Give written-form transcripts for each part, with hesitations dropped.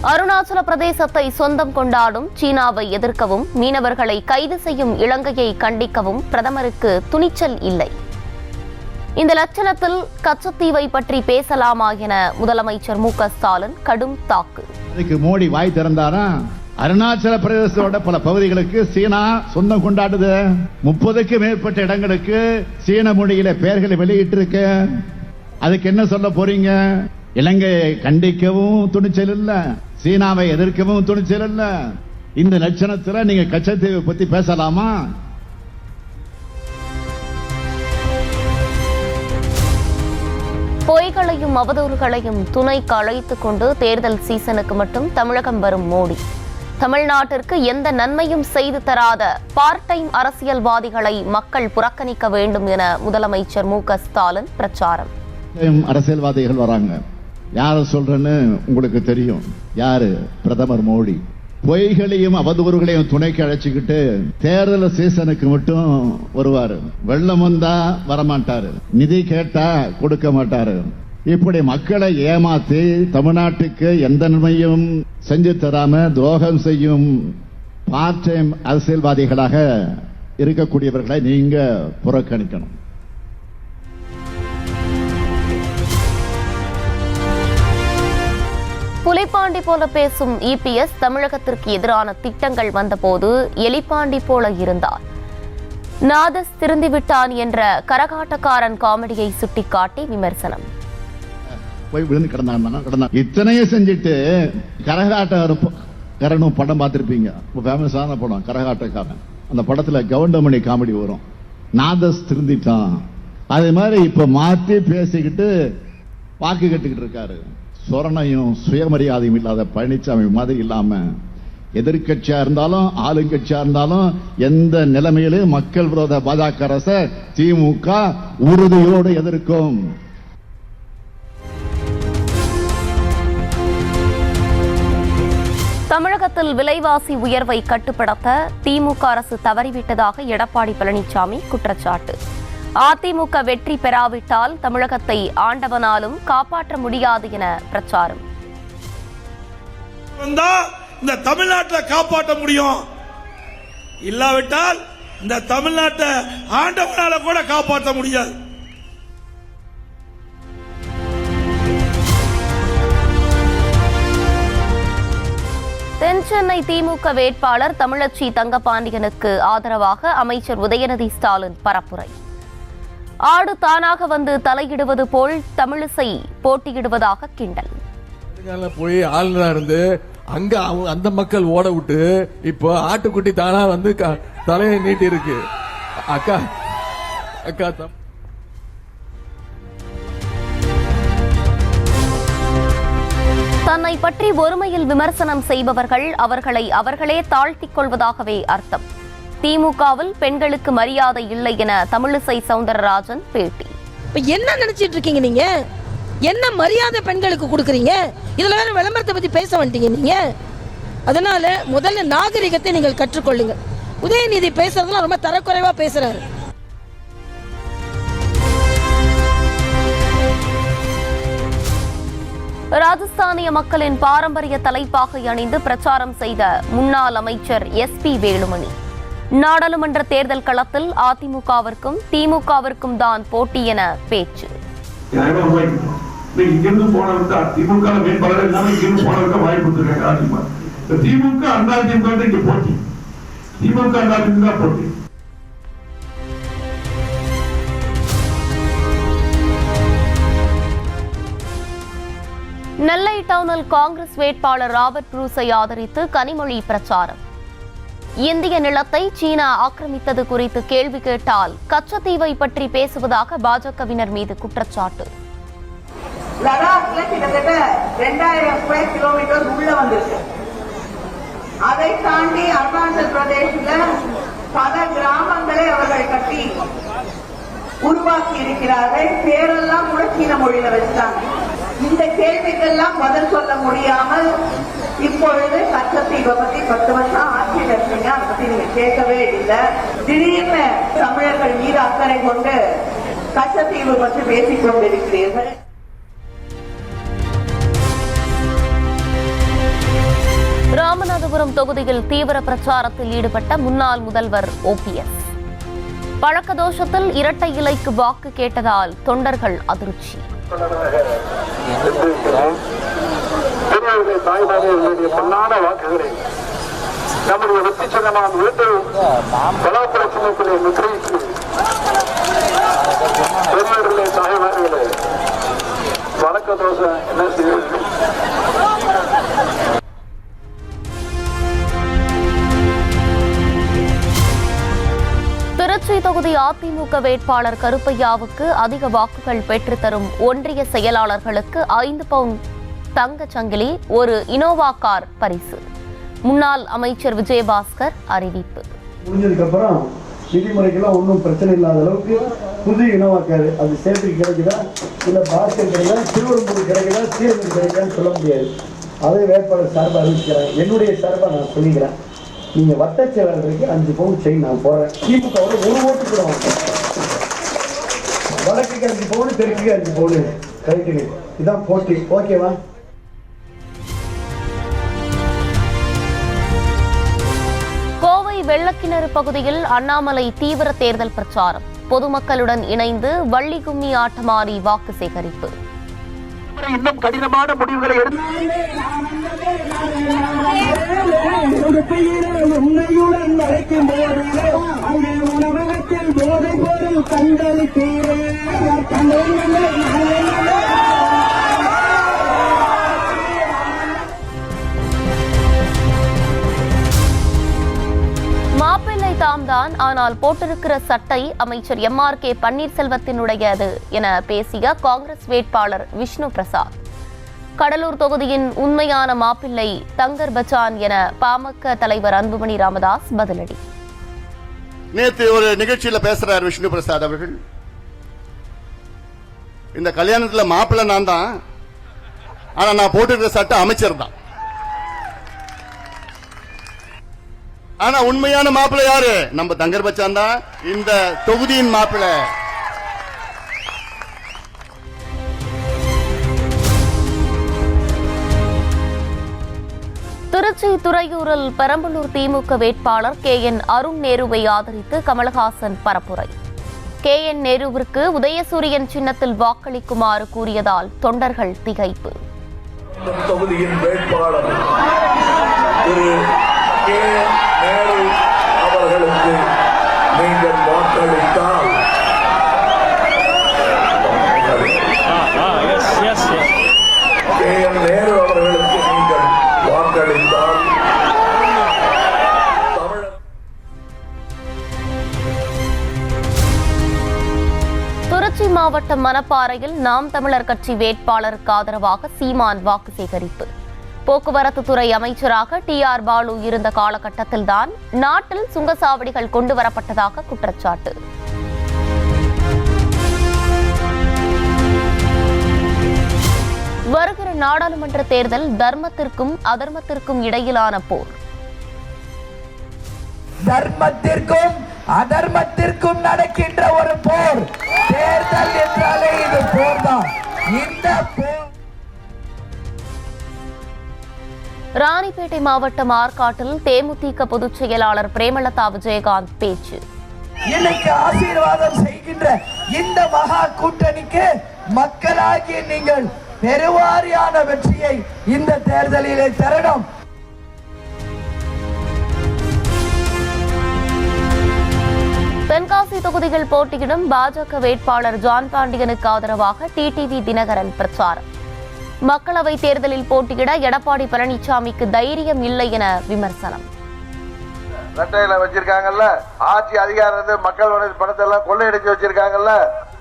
அருணாச்சல பிரதேசத்தை சொந்தம் கொண்டாடும் சீனாவை எதிர்க்கவும் மீனவர்களை கைது செய்யும் இலங்கையை கண்டிக்கவும் பிரதமருக்கு துணிச்சல் இல்லை. இந்த லட்சணத்தில் கச்சத்தீவை பற்றி பேசலாமா என முதலமைச்சர் மு.க.ஸ்டாலின் கடும் தாக்கு. மோடி வாய் திறந்தாரா, அருணாச்சல பிரதேசத்தோட பல பகுதிகளுக்கு சீனா சொந்தம் கொண்டாடுது. 30க்கும் மேற்பட்ட இடங்களுக்கு சீன மொழியில பெயர்களை வெளியிட்டு இருக்கு. அதுக்கு என்ன சொல்ல போறீங்க? இலங்கையை கண்டிக்கவும் துணிச்சல் இல்ல, சீனாவை எதிர்க்கவும் துணிச்சல் இல்ல. இந்த லட்சணத்துல நீங்க கச்சத்தீவை பத்தி பேசலாமா? பொய்களையும் அவதூறுகளையும் துணைக்கு அழைத்துக் கொண்டு தேர்தல் சீசனுக்கு மட்டும் தமிழகம் வரும் மோடி, தமிழ்நாட்டிற்கு எந்த நன்மையும் செய்து தராத பார்ட் டைம் அரசியல்வாதிகளை மக்கள் புறக்கணிக்க வேண்டும் என முதலமைச்சர் மு.க.ஸ்டாலின் பிரச்சாரம். அரசியல்வாதிகள் வராங்க, யார சொல்றேன்னு உங்களுக்கு தெரியும். யாரு? பிரதமர் மோடி. பொய்களையும் அவதூறுகளையும் துணைக்கு அழைச்சிக்கிட்டு தேர்தல் சீசனுக்கு மட்டும் வருவாரு. வெள்ளம் வந்தா வரமாட்டாரு, நிதி கேட்டா கொடுக்க மாட்டாரு. இப்படி மக்களை ஏமாத்தி தமிழ்நாட்டுக்கு எந்த நன்மையும் செஞ்சு தராம துரோகம் செய்யும் பார்ட் டைம் அரசியல்வாதிகளாக இருக்கக்கூடியவர்களை நீங்க புறக்கணிக்கணும். புலிப்பாண்டி போல பேசும் இபிஎஸ் தமிழகத்திற்கு எதிரான திட்டங்கள் வந்தபோது எலிப்பாண்டி போல இருந்தார். நாதஸ் திருந்திவிட்டான் என்ற கரகாட்டக்காரன் காமெடியை சுட்டிக்காட்டி விமர்சனம். இத்தனையும் செஞ்சுட்டு கரகாட்டக்காரனும் படம் பார்த்திருப்பீங்க, ஃபேமஸான படம் கரகாட்டக்காரன். அந்த படத்துல கவுண்டமணி காமெடி வரும், நாதஸ் திருந்திட்டான். அதே மாதிரி இப்ப மாத்தி பேசிக்கிட்டு வாக்கு கட்டுக்கிட்டு இருக்காரு. சொரணையும் சுயமரியாதையும் இல்லாத பழனிசாமி மாதிரி இல்லாம எதிர்கட்சியா இருந்தாலும் ஆளுங்கட்சியா இருந்தாலும் எந்த நிலைமையிலும் மக்கள் விரோத பாஜக அரசை திமுக உறுதியோடு எதிர்க்கும். தமிழகத்தில் விலைவாசி உயர்வை கட்டுப்படுத்த திமுக அரசு தவறிவிட்டதாக எடப்பாடி பழனிசாமி குற்றச்சாட்டு. அதிமுக வெற்றி பெறாவிட்டால் தமிழகத்தை ஆண்டவனாலும் காப்பாற்ற முடியாது என பிரச்சாரம். இந்த தமிழ்நாட்டை காப்பாற்ற முடியும், இல்லாவிட்டால் இந்த தமிழ்நாட்டை ஆண்டவனால கூட காப்பாற்ற முடியாது. தென் சென்னை திமுக வேட்பாளர் தமிழச்சி தங்கபாண்டியனுக்கு ஆதரவாக அமைச்சர் உதயநிதி ஸ்டாலின் பரப்புரை. ஆடு தானாக வந்து தலையிடுவது போல் தமிழிசை போட்டியிடுவதாக கிண்டல். போய் ஆளுநரா இருந்து அங்க அந்த மக்கள் ஓட விட்டு இப்போ ஆட்டுக்குட்டி தானா வந்து தலையை நீட்டி இருக்கு. அக்கா அக்கா தன்னை பற்றி ஒருமையில் விமர்சனம் செய்பவர்கள் அவர்களை அவர்களே தாழ்த்திக் கொள்வதாகவே அர்த்தம். திமுகவில் பெண்களுக்கு மரியாதை இல்லை என தமிழிசை சவுந்தரராஜன் பேட்டி. என்ன நினைச்சிட்டு இருக்கீங்க நீங்க? என்ன மரியாதை பெண்களுக்கு கொடுக்கறீங்க? இதுல வேற விளம்பரத்தை பத்தி பேச வந்துட்டீங்க நீங்க. அதனால முதல்ல நாகரிகத்தை நீங்கள் கற்றுக்கொள்ளுங்க. உதயநிதி பேசுறதுலாம் ரொம்ப தரக்குறைவா பேசுறாரு. ராஜஸ்தானிய மக்களின் பாரம்பரிய தலைப்பாகை அணிந்து பிரச்சாரம் செய்த முன்னாள் அமைச்சர் எஸ்.பி. வேலுமணி, நாடாளுமன்ற தேர்தல் களத்தில் அதிமுகவிற்கும் திமுகவிற்கும் தான் போட்டி என பேச்சு. நெல்லை டவுனில் காங்கிரஸ் வேட்பாளர் ராபர்ட் புரூஸை ஆதரித்து கனிமொழி பிரச்சாரம். இந்திய நிலத்தை சீனா ஆக்கிரமித்தது குறித்து கேள்வி கேட்டால் கச்சத்தீவை பற்றி பேசுவதாக பாஜகவினர் மீது குற்றச்சாட்டு. லடாக்ல கிட்டத்தட்ட 2000 ஸ்கொயர் கிலோமீட்டர் உள்ள வந்திருக்கு. அதை தாண்டி அருணாச்சல் பிரதேசில பல கிராமங்களை அவர்கள் கட்டி உருவாக்கி இருக்கிறார்கள். பேரெல்லாம் கூட சீன மொழியில வச்சாங்க. இந்த கேள்விக்கெல்லாம் பதில் சொல்ல முடியாமல் இப்பொழுது கச்சத்தீவை பத்தி 10 வருஷம் ஆட்சியில் இருக்கீங்க, அதை பத்தி நீங்க கேட்கவே இல்லை. திடீர்னு தமிழர்கள் மீது அக்கறை கொண்டு கச்சத்தீவு பற்றி பேசிக் கொண்டிருக்கிறீர்கள். காஞ்சிபுரம் தொகுதியில் தீவிர பிரச்சாரத்தில் ஈடுபட்ட முன்னாள் முதல்வர் OPS. பழக்கதோஷத்தில் இரட்டை இலைக்கு வாக்கு கேட்டதால் தொண்டர்கள் அதிர்ச்சி. நம்முடைய வெற்றி சின்னமான வீட்டு பலாப்பிரச்சனைகளை முற்றிக்கு பெரியவர்களே தாய்மார்களே வணக்க தோசை என்ன செய்வது. திருச்சி தொகுதி அதிமுக வேட்பாளர் கருப்பையாவுக்கு அதிக வாக்குகள் பெற்றுத்தரும் ஒன்றிய செயலாளர்களுக்கு 5 பவுன் தங்கச் சங்கிலி, ஒரு இனோவா கார் பரிசு. முன்னாள் அமைச்சர் விஜயபாஸ்கர் அறிவிப்பு. முடிஞ்சதுக்கு அப்புறம் விதிமுறைக்கெல்லாம் ஒன்றும் பிரச்சனை இல்லாத அளவுக்கு புது இனோவா கார் அது சேஃப்டி கிடைக்குதா, இல்லை பாஸ்கர் கிடைக்குதா, திருவள்ளூர் கிடைக்குதா, சீரகன் கிடைக்குதான்னு சொல்ல முடியாது. அதை வேட்பாளர் சார்பாக அறிவிக்கிறேன். என்னுடைய சார்பாக நான் சொல்லிக்கிறேன். நீங்கள் வட்ட செயலாளருக்கு 5 பவுன் செயின் நான் போடுறேன். திமுகவோட ஒரு ஓட்டு கூட வாங்க. வடக்குக்கு 5 பவுன், தெற்குக்கு 5 பவுன். கரெக்டுங்க. இதான் போட்டி. ஓகேவா? கோவை வெள்ளக்கிணறு பகுதியில் அண்ணாமலை தீவிர தேர்தல் பிரச்சாரம். பொதுமக்களுடன் இணைந்து வள்ளி கும்மி ஆட்டமாடி வாக்கு சேகரிப்பு. இன்னும் கடினமான முடிவுகளை மாப்பிள்ளை தாம்தான், ஆனால் போட்டிருக்கிற சட்டை அமைச்சர் MRK பன்னீர்செல்வத்தினுடையது என பேசிய காங்கிரஸ் வேட்பாளர் விஷ்ணு பிரசாத். கடலூர் தொகுதியின் உண்மையான மாப்பிள்ளை தங்கர் பச்சான் என பாமக தலைவர் அன்புமணி ராமதாஸ் பதிலடி. நேற்று ஒரு நிகழ்ச்சியில் பேசுறார் விஷ்ணு பிரசாத் அவர்கள். இந்த கல்யாணத்துல மாப்பிள்ளை நான் தான், ஆனா நான் போட்டிருக்கிற சட்ட அமைச்சர் தான். ஆனா உண்மையான மாப்பிள்ளை யாரு? நம்ம தங்கர் பச்சான் தான், இந்த தொகுதியின் மாப்பிள்ளை. திருச்சி துறையூரில் பெரம்பலூர் திமுக வேட்பாளர் KN அருண் நேருவை ஆதரித்து கமலஹாசன் பரப்புரை. KN நேருவிற்கு உதயசூரியன் சின்னத்தில் வாக்களிக்குமாறு கூறியதால் தொண்டர்கள் திகைப்பு. தொகுதியின் வேட்பாளர் திரு நேரு அவர்களுக்கு நீங்கள் வாக்களித்தால் நேரு அவர்களுக்கு நீங்கள் வாக்களித்தால் திருச்சி மாவட்டம் மணப்பாறையில் நாம் தமிழர் கட்சி வேட்பாளருக்கு ஆதரவாக சீமான் வாக்கு சேகரிப்பு. போக்குவரத்து துறை அமைச்சராக TR பாலு இருந்த காலகட்டத்தில்தான் நாட்டில் சுங்கச்சாவடிகள் கொண்டுவரப்பட்டதாக குற்றச்சாட்டு. வருகிற நாடாளுமன்ற தேர்தல் தர்மத்திற்கும் அதர்மத்திற்கும் இடையிலான போர். தர்மத்திற்கும் அதர்மத்திற்கும் நடக்கின்ற ஒரு போர். தேர்தல் என்றாலே இது போர் தான். இந்த போர் ராணிப்பேட்டை மாவட்டம் ஆற்காட்டில் தேமுதிக பொதுச் செயலாளர் பிரேமலதா விஜயகாந்த் பேச்சு. இன்னைக்கு ஆசீர்வாதம் செய்கின்ற இந்த மகா கூட்டணிக்கு மக்களாகிய நீங்கள் பெருவாரியான வெற்றியை இந்த தேர்தலிலே தரணும். தென்காசி தொகுதியில் போட்டியிடும் பாஜக வேட்பாளர் ஜான் பாண்டியனுக்கு ஆதரவாக TTV தினகரன் பிரச்சாரம். மக்களவை தேர்தலில் போட்டியிட எடப்பாடி பழனிசாமிக்கு தைரியம் இல்லை என விமர்சனம். ரெட்டையில வச்சிருக்காங்கல்ல, ஆட்சி அதிகாரம் மக்கள் பணத்தை எல்லாம் கொள்ளையடிச்சு வச்சிருக்காங்கல்ல,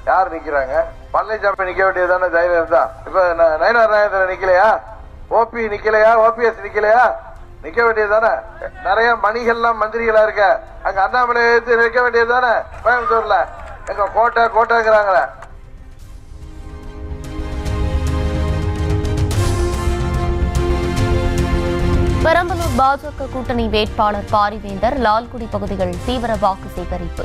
யார் நிக்கிறாங்க? பழனிசாமி நிக்க வேண்டியதான தைரியம் இருந்தா. இப்ப நயனார் நாயந்திரன் நிக்கலையா? OP நிக்கலையா? OPS நிக்கலையா? நிக்க வேண்டியதானே. நிறைய மணிகள்லாம் மந்திரிகளா இருக்க, அங்க அண்ணாமலை எடுத்து நிக்க வேண்டியதானே. கோயம்புத்தூர்ல எங்க கோட்டைங்கிறாங்களே. பெரம்பலூர் பாஜக கூட்டணி வேட்பாளர் பாரிவேந்தர் லால்குடி பகுதிகள் தீவிர வாக்கு சேகரிப்பு.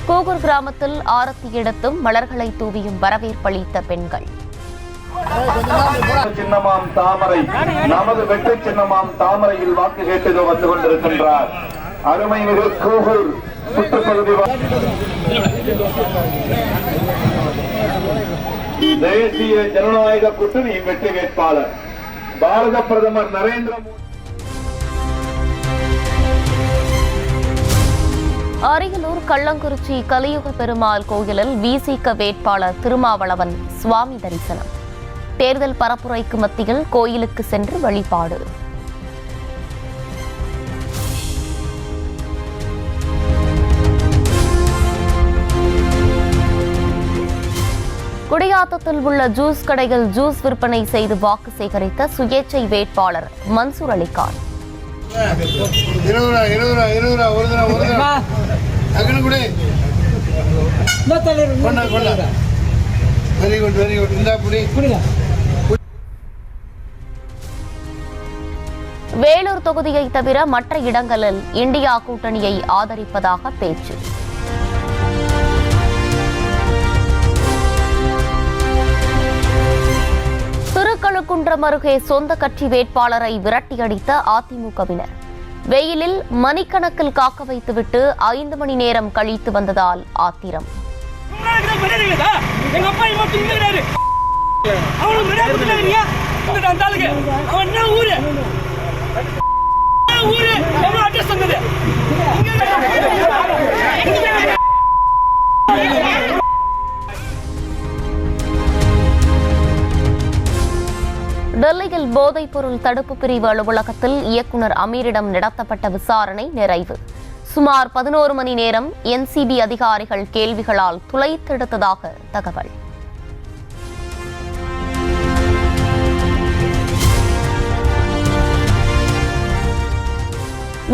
கூகூர் கிராமத்தில் ஆரத்தி எடுத்தும் மலர்களை தூவியும் வரவேற்பளித்த பெண்கள். சின்னமாம் தாமரை, நமது வெற்றி சின்னமாம் தாமரையில் வாக்கு கேட்டு வந்து கொண்டிருக்கின்றார் அருமைமிகு கூகூர் சுற்றுப்பகுதி தேசிய ஜனநாயக கூட்டணியின் வெற்றி வேட்பாளர் பாரத பிரதமர் நரேந்திர மோடி. அரியலூர் கள்ளங்குறிச்சி கலியுக பெருமாள் கோயிலில் விசிக வேட்பாளர் திருமாவளவன் சுவாமி தரிசனம். தேர்தல் பரப்புரைக்கு மத்தியில் கோயிலுக்கு சென்று வழிபாடு. குடியாத்தத்தில் உள்ள ஜூஸ் கடையில் ஜூஸ் விற்பனை செய்து வாக்கு சேகரித்த சுயேச்சை வேட்பாளர் மன்சூர் அலிகான். வேலூர் தொகுதியை தவிர மற்ற இடங்களில் இந்தியா கூட்டணியை ஆதரிப்பதாக பேச்சு. திருக்கழுக்குன்றம் அருகே சொந்த கட்சி வேட்பாளரை விரட்டியடித்த அதிமுகவினர். வெயிலில் மணிக்கணக்கில் காக்க வைத்துவிட்டு 5 மணி நேரம் கழித்து வந்ததால் ஆத்திரம். டெல்லியில் போதைப்பொருள் தடுப்பு பிரிவு அலுவலகத்தில் இயக்குநர் அமீரிடம் நடத்தப்பட்ட விசாரணை நிறைவு. சுமார் 11 மணி நேரம் என்சிபி அதிகாரிகள் கேள்விகளால் துளைத்தெடுத்ததாக தகவல்.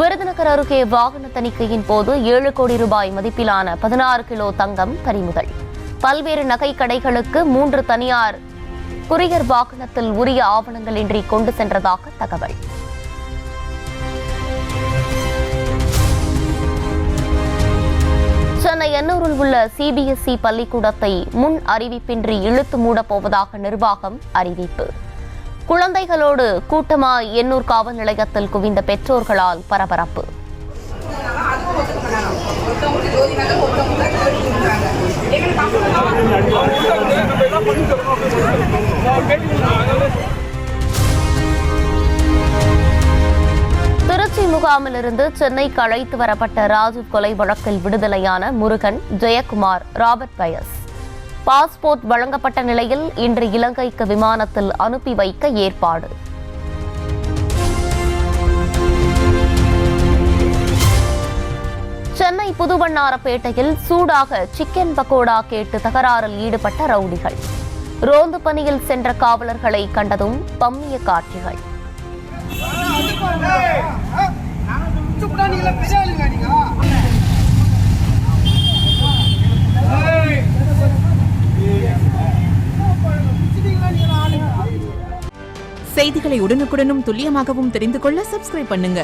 விருதுநகர் அருகே வாகன தணிக்கையின் போது 7 கோடி ரூபாய் மதிப்பிலான 16 கிலோ தங்கம் பறிமுதல். பல்வேறு நகை கடைகளுக்கு 3 தனியார் குரியர் வாகனத்தில் உரிய ஆவணங்களின்றி கொண்டு சென்றதாக தகவல். சென்னை எண்ணூரில் உள்ள சிபிஎஸ்இ பள்ளிக்கூடத்தை முன் அறிவிப்பின்றி இழுத்து மூடப்போவதாக நிர்வாகம் அறிவிப்பு. குழந்தைகளோடு கூட்டமாய் எண்ணூர் காவல் நிலையத்தில் குவிந்த பெற்றோர்களால் பரபரப்பு. திருச்சி முகாமிலிருந்து சென்னைக்கு அழைத்து வரப்பட்ட ராஜீவ் கொலை வழக்கில் விடுதலையான முருகன், ஜெயக்குமார், ராபர்ட் பயஸ் பாஸ்போர்ட் வழங்கப்பட்ட நிலையில் இன்று இலங்கைக்கு விமானத்தில் அனுப்பி வைக்க ஏற்பாடு. சென்னை புதுவண்ணாரப்பேட்டையில் சூடாக சிக்கன் பக்கோடா கேட்டு தகராறில் ஈடுபட்ட ரவுடிகள். ரோந்து பணியில் சென்ற காவலர்களை கண்டதும் பம்மிய காட்சிகள். செய்திகளை உடனுக்குடனும் துல்லியமாகவும் தெரிந்து கொள்ள சப்ஸ்கிரைப் பண்ணுங்க.